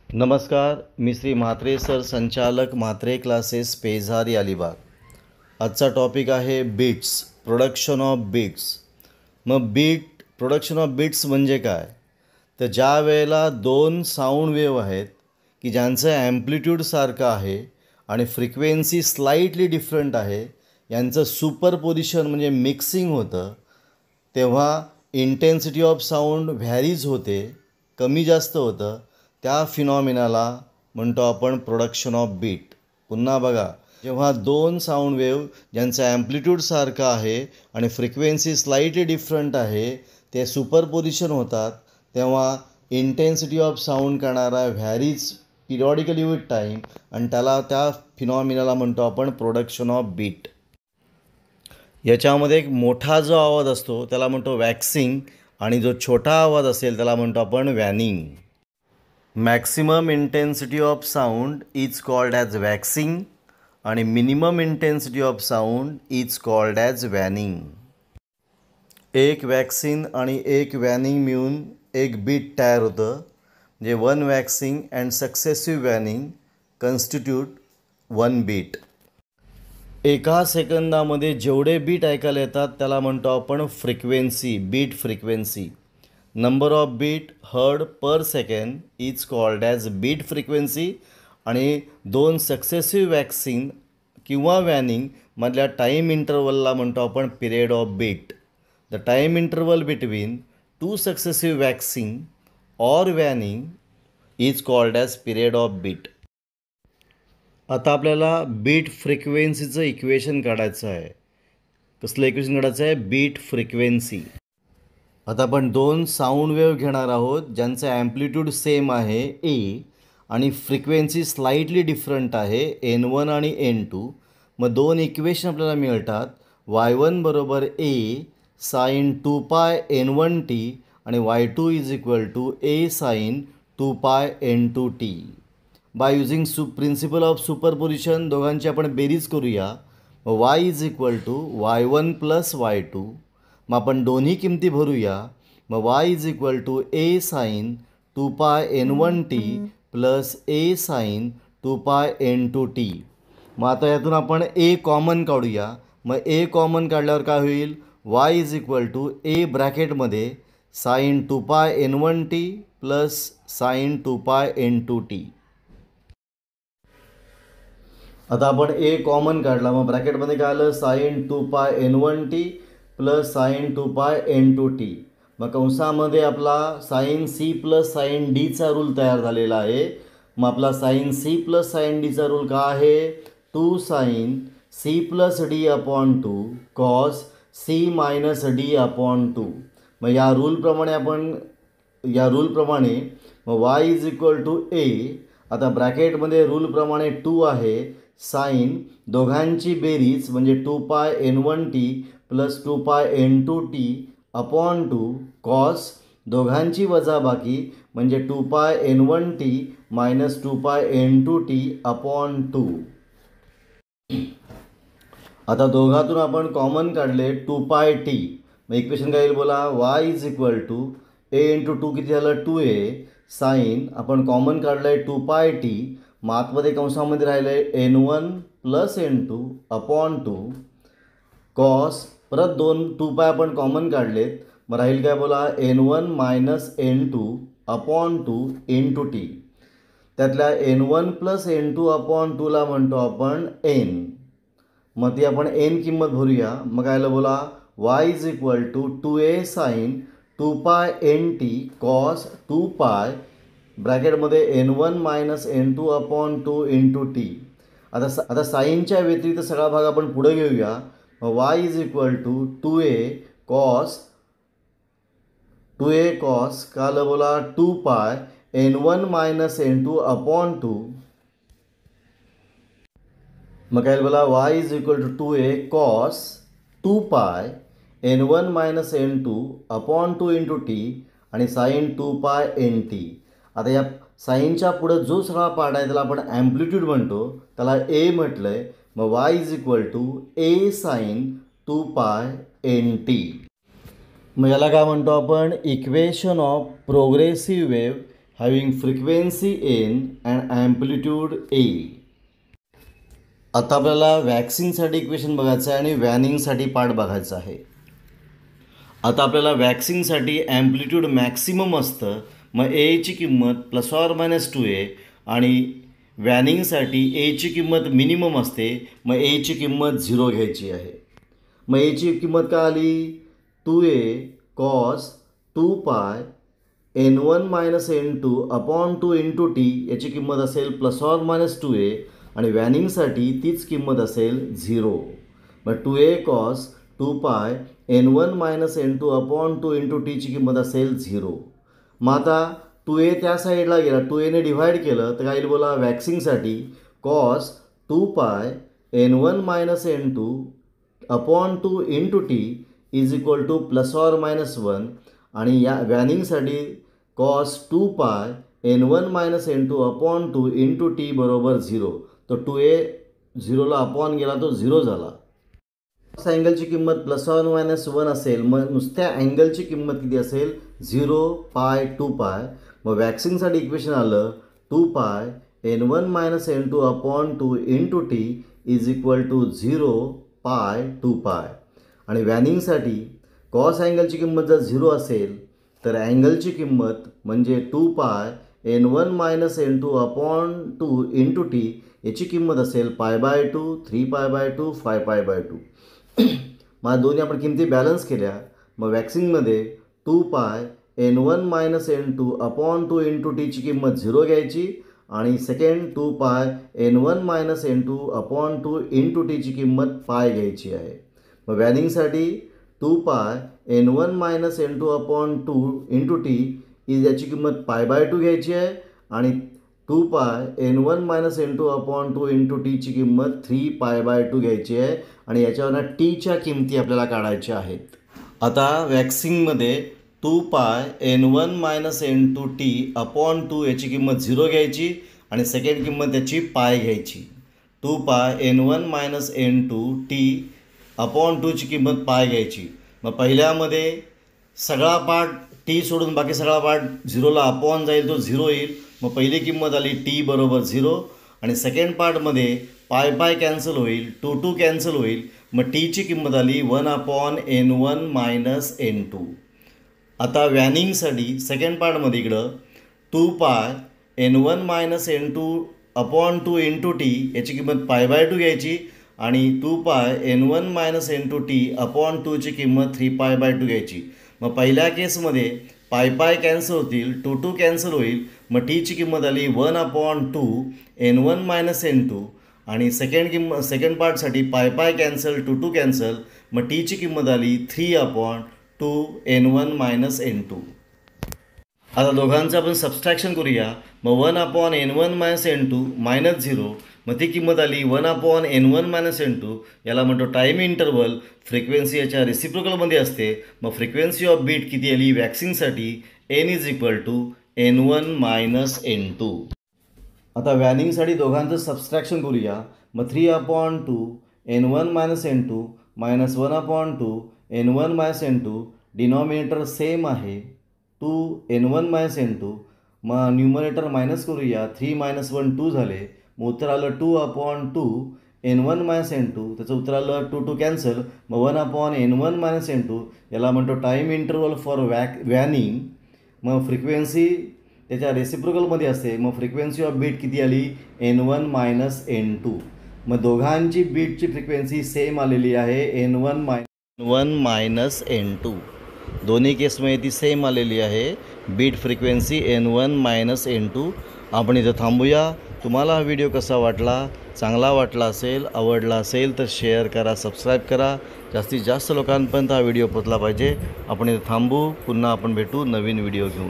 नमस्कार, मी श्री म्हात्रे सर, संचालक म्हात्रे क्लासेस, पेझारी, अलिबाग. आजचा टॉपिक आहे बीट्स, प्रोडक्शन ऑफ बीट्स. मग प्रोडक्शन ऑफ बीट्स म्हणजे काय? तर ज्या वेळेला दोन साऊंड वेव्ह आहेत की ज्यांचं ॲम्प्लिट्यूड सारखं आहे आणि फ्रिक्वेन्सी स्लाइटली डिफरंट आहे, यांचं सुपरपोजिशन म्हणजे मिक्सिंग होतं, तेव्हा इंटेन्सिटी ऑफ साऊंड व्हॅरीज होते, कमी जास्त होतं. त्या फिनॉमिनाला म्हणतो आपण प्रोडक्शन ऑफ बीट. पुन्हा बघा, जेव्हा दोन साऊंड वेव्ह ज्यांचं ॲम्प्लिट्यूड सारखं आहे आणि फ्रिक्वेन्सी स्लाइटली डिफरंट आहे ते सुपरपोजिशन होतात, तेव्हा इंटेन्सिटी ऑफ साऊंड करणारा व्हॅरीज पिरियॉडिकली विथ टाईम आणि त्या फिनॉमिनाला म्हणतो आपण प्रोडक्शन ऑफ बीट. याच्यामध्ये एक मोठा जो आवाज असतो त्याला म्हणतो वॅक्सिंग आणि जो छोटा आवाज असेल त्याला म्हणतो आपण waning. Maximum intensity of sound is called as waxing आणि minimum intensity of sound is called as waning. एक वॅक्सिंग आणि एक वॅनिंग मिळून एक बीट तयार होतं, म्हणजे one waxing and successive waning constitute one beat. एका सेकंदामध्ये जेवढे बीट ऐकायला येतात त्याला म्हणतो आपण frequency, beat frequency. Number of beat heard per second is called as beat frequency आणि दोन सक्सेसिव्ह वॅक्सिंग किंवा वॅनिंग मधल्या टाईम इंटरवलला म्हणतो आपण period of beat. The time interval between two successive waxing or waning is called as period of beat. आता आपल्याला bit फ्रिक्वेन्सीचं equation काढायचं आहे. कसलं इक्वेशन काढायचं आहे? Beat frequency. आता आपण दोन साऊंड वेव्ह घेणार आहोत ज्यांचं ॲम्प्लिट्यूड सेम आहे ए आणि फ्रिक्वेन्सी स्लाइटली डिफरंट आहे N1 आणि N2. मग दोन इक्वेशन आपल्याला मिळतात. Y1 बरोबर A साइन 2π N1t आणि Y2 is equal to A sine 2π N2t. By using principle of superposition दोघांची आपण बेरीज करूया. y is equal to y1 plus y2. मग आपण दोन्ही किमती भरूया. मग y is equal to a sine 2π N1t plus a sine 2π N2t. मग आता यातून आपण a कॉमन काढूया. मग a कॉमन काढल्यावर काय होईल? y is equal to a ब्रॅकेटमध्ये sine 2π N1t plus sine 2π N2t. आता आपण ए कॉमन काढला, मग ब्रॅकेटमध्ये काय आलं? Sine 2π N1t plus sine 2π N2t. मग कंसामध्ये आपला साइन सी प्लस साइन डीचा रूल तयार झालेला आहे. मग आपला साइन सी प्लस साइन डीचा रूल काय आहे? 2 sine C plus D upon 2 cos C minus D upon 2. मग या रूलप्रमाणे मग y is equal to A. आता ब्रॅकेटमध्ये रूलप्रमाणे 2 आहे, साइन दोघांची बेरीज म्हणजे 2π N1t plus 2π N2t upon 2 cos दोघांची वजाबाकी म्हणजे 2π N1t मायनस 2π N2t अपॉन 2. आता दोघातून आपण कॉमन काढले 2πt. मग इक्वेशन काय येईल बोला? y is equal to a into 2 किती झालं? 2a साइन आपण कॉमन काढलं आहे 2πt. मग आतमध्ये कंसामध्ये राहिलं आहे N1 plus N2 upon 2 cos परत 2π आपण कॉमन काढलेत. मग राहील काय बोला? N1 minus N2 upon 2 into T. त्यातल्या N1 प्लस N2 अपॉन 2ला म्हणतो आपण N. मग ती आपण N किंमत भरूया. मग काय बोला? y is equal to 2a sine 2π Nt cos 2π ब्रॅकेटमध्ये N1 minus N2 upon 2 into T. आता साईनच्या व्यतिरिक्त सगळा भाग आपण पुढे घेऊया. y is equal to 2a cos काल बोला 2π N1 मायनस N2 अपॉन 2. मग काय बोला? y is equal to 2a cos 2π N1 minus N2 upon 2 into T आणि साइन 2π Nt. आता या साईनच्या पुढं जो सगळा पार्ट आहे त्याला आपण ॲम्प्लिट्यूड म्हणतो, त्याला ए म्हटलं आहे. मग y is equal to a sine 2π Nt. मग याला काय म्हणतो आपण? Equation of progressive wave having frequency N and amplitude A. आता आपल्याला वॅक्सिंगसाठी इक्वेशन बघायचं आहे आणि वॅनिंगसाठी पार्ट बघायचा आहे. आता आपल्याला वॅक्सिंगसाठी ॲम्प्लिट्यूड मॅक्सिमम असतं, मग एची किंमत ±2a आणि वॅनिंगसाठी एची किंमत मिनिमम असते, मग एची किंमत 0 घ्यायची आहे. मग एची किंमत काय आली 2a cos 2π n1 - n2 upon 2 × t. याची किंमत असेल ±2a आणि वॅनिंगसाठी तीच किंमत असेल 0. मग 2a cos 2π n1 - n2 upon 2 × t ची किंमत असेल 0. मग आता 2a त्या साईडला गेला, 2a ने डिव्हाइड केलं तर काय येईल बोला, वॅक्सिंगसाठी cos 2π n1 - n2 upon 2 × t is equal to ±1 आणि या वॅनिंगसाठी cos 2π n1 - n2 upon 2 × t बरोबर 0. तो 2a 0ला अपॉन गेला, तो 0 झाला. कॉस अँगलची किंमत ±1 असेल, मग नुसत्या अँगलची किंमत किती असेल 0π 2π. मग वॅक्सिंगसाठी इक्वेशन आलं 2π n1 - n2 upon 2 × t is equal to 0π 2π. आणि वॅनिंगसाठी कॉस अँगलची किंमत जर 0 असेल तर अँगलची किंमत म्हणजे 2π n1 - n2 अपॉन 2 × t याची किंमत असेल π/2, 3π/2, 5π/2. मग दोन्ही आपण किमती बॅलन्स केल्या. मग वॅक्सिंगमध्ये 2π n1 - n2 अपॉन 2 × t ची किंमत 0 घ्यायची आणि second 2π n1 - n2 upon 2 × t ची किंमत π घ्यायची आहे. मग वॅनिंगसाठी 2π n1 - n2 अपॉन 2 × t याची किंमत π/2 घ्यायची आहे आणि 2π n1 - n2 अपॉन 2 × t ची किंमत 3π/2 घ्यायची आहे आणि याच्यावरनं टीच्या किमती आपल्याला काढायच्या आहेत. आता वॅक्सिंगमध्ये 2π n1 - n2 t अपॉन 2 याची किंमत 0 घ्यायची आणि सेकंड किंमत त्याची π घ्यायची. 2π n1 - n2 t अपॉन 2 ची किंमत π घ्यायची. मग पहिल्यामध्ये सगळा पार्ट टी सोडून बाकी सगळा पार्ट 0ला अपॉन जाईल, तो 0 येईल. मग पहिली किंमत आली टी बरोबर 0 आणि सेकंड पार्टमध्ये π कॅन्सल होईल, 2 कॅन्सल होईल. मग टीची किंमत आली 1 / n1 - n2. आता वॅनिंगसाठी सेकंड पार्टमध्ये इकडं 2π n1 - n2 अपॉन 2 × t याची किंमत π/2 घ्यायची आणि 2π n1 - n2 t अपॉन 2 ची किंमत 3π/2 घ्यायची. मग पहिल्या केसमध्ये π कॅन्सल होतील, 2 कॅन्सल होईल. मग टीची किंमत आली 1/2 n1 - n2 आणि सेकंड पार्टसाठी π कॅन्सल, 2 कॅन्सल. मग टीची किंमत आली 3/2 n1 - n2. आता दोघांचं आपण सबस्ट्रॅक्शन करूया. मग 1 / n1 - n2 -0. मग ती किंमत आली 1 / n1 - n2. याला म्हणतो टाईम इंटरवल. फ्रिक्वेन्सी याच्या रेसिप्रोकलमध्ये असते. मग फ्रिक्वेन्सी ऑफ बीट किती आली वॅक्सिंगसाठी n = n1 - n2. आता वॅनिंगसाठी दोघांचं सबस्ट्रॅक्शन करूया. मग 3/2 n1 - n2 -1/2 n1 - n2. Denominator same आहे 2 n1 - n2. मग न्यूमरेटर मायनस करूया. 3 - 1 2 झाले. मग उत्तर आलं 2/2 n1 - n2. त्याचं उत्तर आलं 2 कॅन्सल. मग 1 / n1 - n2. याला म्हणतो टाईम इंटरवल फॉर वॅनिंग. मग फ्रिक्वेन्सी त्याच्या रेसिप्रोकलमध्ये असते. मग फ्रिक्वेन्सी ऑफ बीट किती आली n1 - n2. मग दोघांची बीटची फ्रिक्वेन्सी सेम आलेली आहे n1 - n2. दोन्ही केसमध्ये ती सेम आलेली आहे बीट फ्रिक्वेन्सी n1 - n2. आपण इथं थांबूया. तुम्हाला हा व्हिडिओ कसा वाटला, चांगला वाटला असेल, आवडला असेल तर शेअर करा, सबस्क्राईब करा. जास्तीत जास्त लोकांपर्यंत हा व्हिडिओ पोचला पाहिजे. आपण इथं थांबू. पुन्हा आपण भेटू नवीन व्हिडिओ घेऊन.